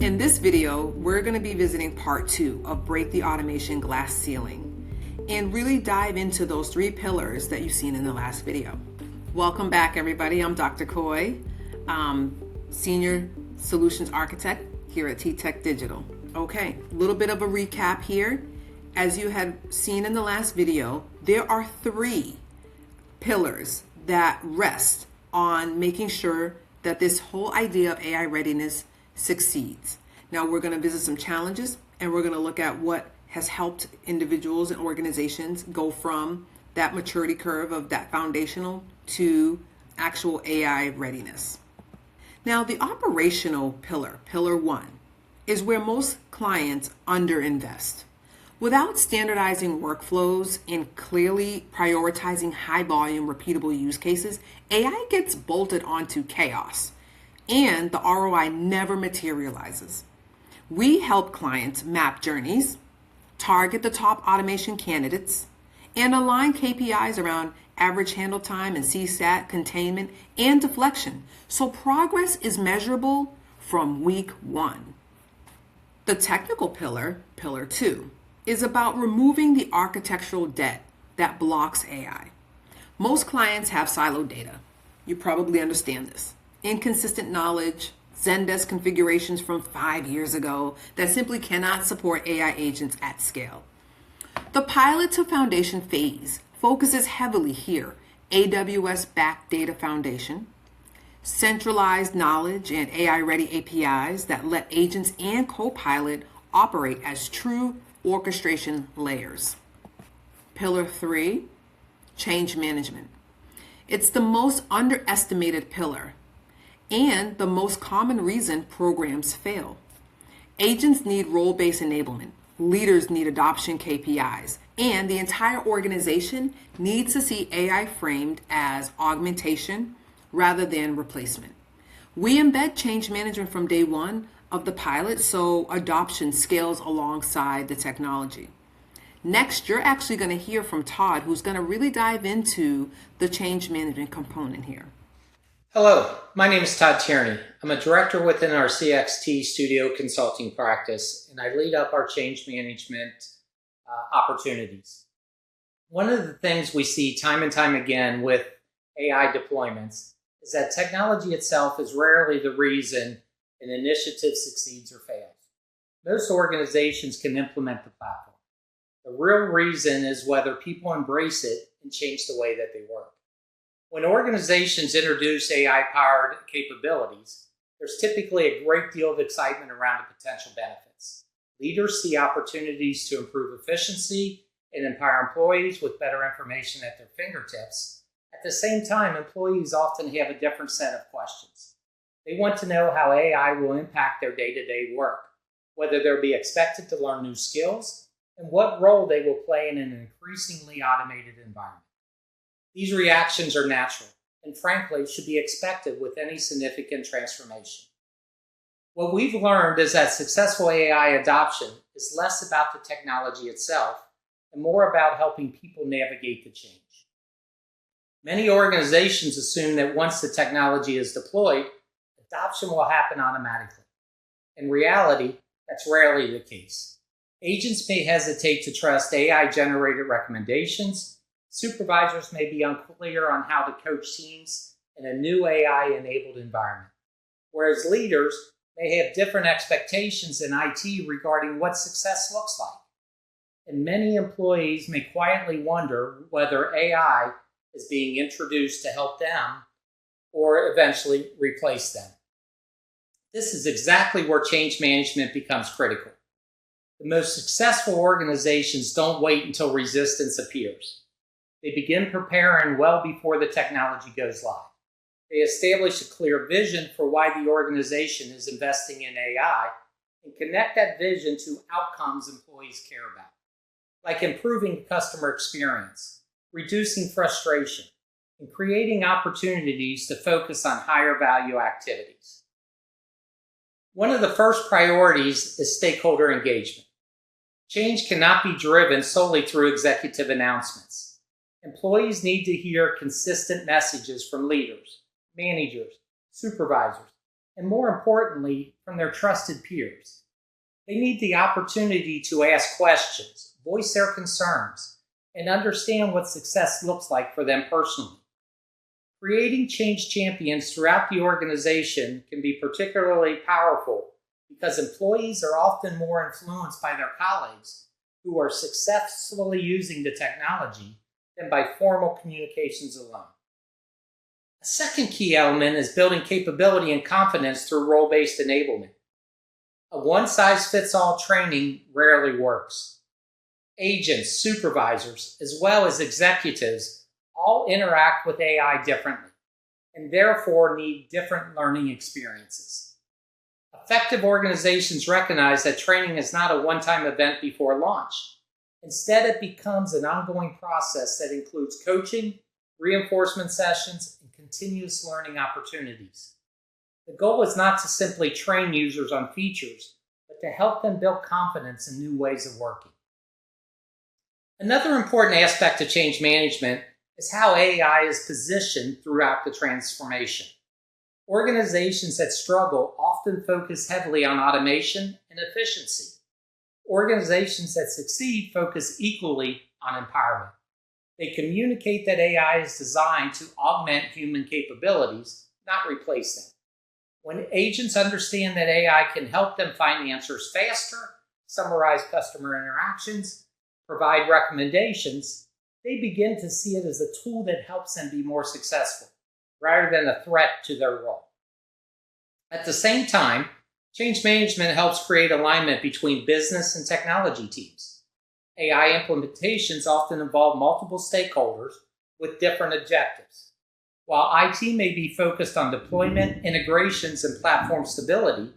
In this video, we're going to be visiting part 2 of Break the Automation Glass Ceiling and really dive into those 3 pillars that you've seen in the last video. Welcome back, everybody. I'm Dr. Coy, Senior Solutions Architect here at TTEC Digital. Okay, a little bit of a recap here. As you had seen in the last video, there are 3 pillars that rest on making sure that this whole idea of AI readiness succeeds. Now we're going to visit some challenges and we're going to look at what has helped individuals and organizations go from that maturity curve of that foundational to actual AI readiness. Now the operational pillar, pillar 1, is where most clients underinvest. Without standardizing workflows and clearly prioritizing high volume, repeatable use cases, AI gets bolted onto chaos and the ROI never materializes. We help clients map journeys, target the top automation candidates, and align KPIs around average handle time and CSAT, containment, and deflection, so progress is measurable from week 1. The technical pillar, pillar 2, is about removing the architectural debt that blocks AI. Most clients have siloed data. You probably understand this. Inconsistent knowledge, Zendesk configurations from 5 years ago that simply cannot support AI agents at scale. The pilot to foundation phase focuses heavily here. AWS-backed data foundation, centralized knowledge and AI-ready APIs that let agents and Copilot operate as true orchestration layers. Pillar 3, change management. It's the most underestimated pillar and the most common reason programs fail. Agents need role-based enablement, leaders need adoption KPIs, and the entire organization needs to see AI framed as augmentation rather than replacement. We embed change management from day 1 of the pilot so adoption scales alongside the technology. Next, you're actually going to hear from Todd, who's going to really dive into the change management component here. Hello, my name is Todd Tierney. I'm a director within our CXT studio consulting practice, and I lead up our change management opportunities. One of the things we see time and time again with AI deployments is that technology itself is rarely the reason an initiative succeeds or fails. Most organizations can implement the platform. The real reason is whether people embrace it and change the way that they work. When organizations introduce AI-powered capabilities, there's typically a great deal of excitement around the potential benefits. Leaders see opportunities to improve efficiency and empower employees with better information at their fingertips. At the same time, employees often have a different set of questions. They want to know how AI will impact their day-to-day work, whether they'll be expected to learn new skills, and what role they will play in an increasingly automated environment. These reactions are natural and frankly should be expected with any significant transformation. What we've learned is that successful AI adoption is less about the technology itself and more about helping people navigate the change. Many organizations assume that once the technology is deployed, adoption will happen automatically. In reality, that's rarely the case. Agents may hesitate to trust AI-generated recommendations. Supervisors may be unclear on how to coach teams in a new AI-enabled environment, whereas leaders may have different expectations in IT regarding what success looks like. And many employees may quietly wonder whether AI is being introduced to help them or eventually replace them. This is exactly where change management becomes critical. The most successful organizations don't wait until resistance appears. They begin preparing well before the technology goes live. They establish a clear vision for why the organization is investing in AI and connect that vision to outcomes employees care about, like improving customer experience, reducing frustration, and creating opportunities to focus on higher value activities. One of the first priorities is stakeholder engagement. Change cannot be driven solely through executive announcements. Employees need to hear consistent messages from leaders, managers, supervisors, and more importantly, from their trusted peers. They need the opportunity to ask questions, voice their concerns, and understand what success looks like for them personally. Creating change champions throughout the organization can be particularly powerful because employees are often more influenced by their colleagues who are successfully using the technology than by formal communications alone. A second key element is building capability and confidence through role-based enablement. A one-size-fits-all training rarely works. Agents, supervisors, as well as executives all interact with AI differently and therefore need different learning experiences. Effective organizations recognize that training is not a one-time event before launch. Instead, it becomes an ongoing process that includes coaching, reinforcement sessions, and continuous learning opportunities. The goal is not to simply train users on features, but to help them build confidence in new ways of working. Another important aspect of change management is how AI is positioned throughout the transformation. Organizations that struggle often focus heavily on automation and efficiency. Organizations that succeed focus equally on empowerment. They communicate that AI is designed to augment human capabilities, not replace them. When agents understand that AI can help them find answers faster, summarize customer interactions, provide recommendations, they begin to see it as a tool that helps them be more successful, rather than a threat to their role. At the same time, change management helps create alignment between business and technology teams. AI implementations often involve multiple stakeholders with different objectives. While IT may be focused on deployment, integrations, and platform stability,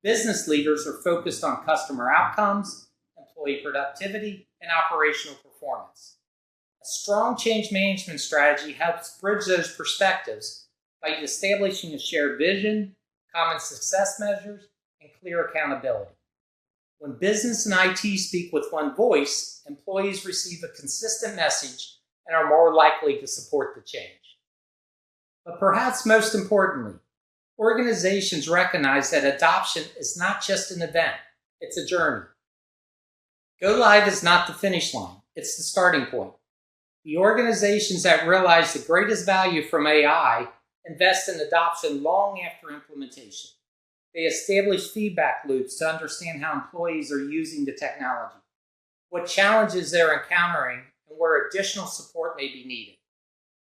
business leaders are focused on customer outcomes, employee productivity, and operational performance. A strong change management strategy helps bridge those perspectives by establishing a shared vision, common success measures, and clear accountability. When business and IT speak with one voice, employees receive a consistent message and are more likely to support the change. But perhaps most importantly, organizations recognize that adoption is not just an event, it's a journey. Go live is not the finish line, it's the starting point. The organizations that realize the greatest value from AI invest in adoption long after implementation. They establish feedback loops to understand how employees are using the technology, what challenges they're encountering, and where additional support may be needed.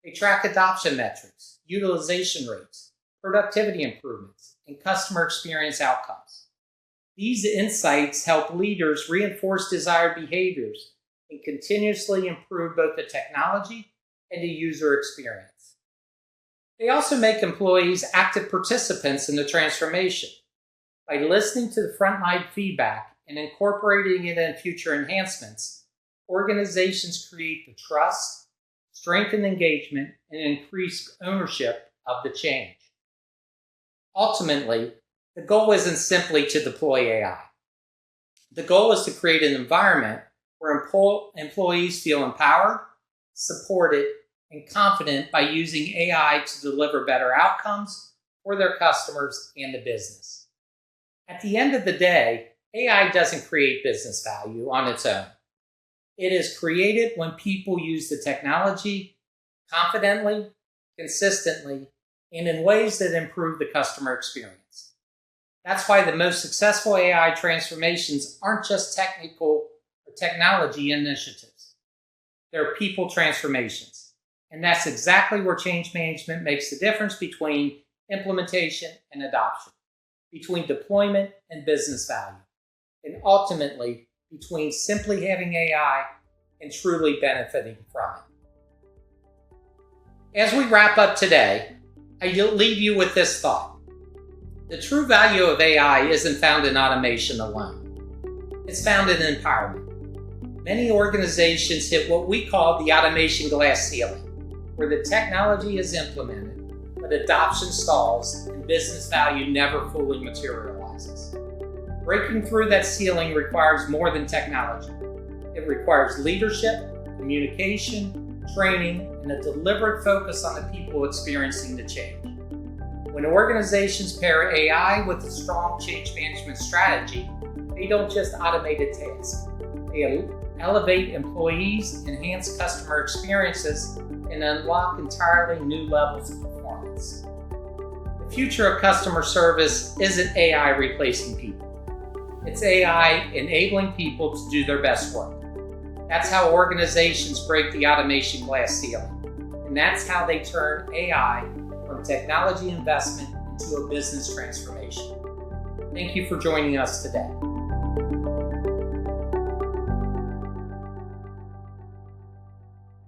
They track adoption metrics, utilization rates, productivity improvements, and customer experience outcomes. These insights help leaders reinforce desired behaviors and continuously improve both the technology and the user experience. They also make employees active participants in the transformation. By listening to the frontline feedback and incorporating it in future enhancements, organizations create the trust, strengthen engagement, and increase ownership of the change. Ultimately, the goal isn't simply to deploy AI. The goal is to create an environment where employees feel empowered, supported, and confident by using AI to deliver better outcomes for their customers and the business. At the end of the day, AI doesn't create business value on its own. It is created when people use the technology confidently, consistently, and in ways that improve the customer experience. That's why the most successful AI transformations aren't just technical or technology initiatives. They're people transformations. And that's exactly where change management makes the difference between implementation and adoption, between deployment and business value, and ultimately between simply having AI and truly benefiting from it. As we wrap up today, I leave you with this thought. The true value of AI isn't found in automation alone. It's found in empowerment. Many organizations hit what we call the automation glass ceiling, where the technology is implemented, but adoption stalls and business value never fully materializes. Breaking through that ceiling requires more than technology. It requires leadership, communication, training, and a deliberate focus on the people experiencing the change. When organizations pair AI with a strong change management strategy, they don't just automate a task. They elevate employees, enhance customer experiences, and unlock entirely new levels of performance. The future of customer service isn't AI replacing people. It's AI enabling people to do their best work. That's how organizations break the automation glass ceiling. And that's how they turn AI from technology investment into a business transformation. Thank you for joining us today.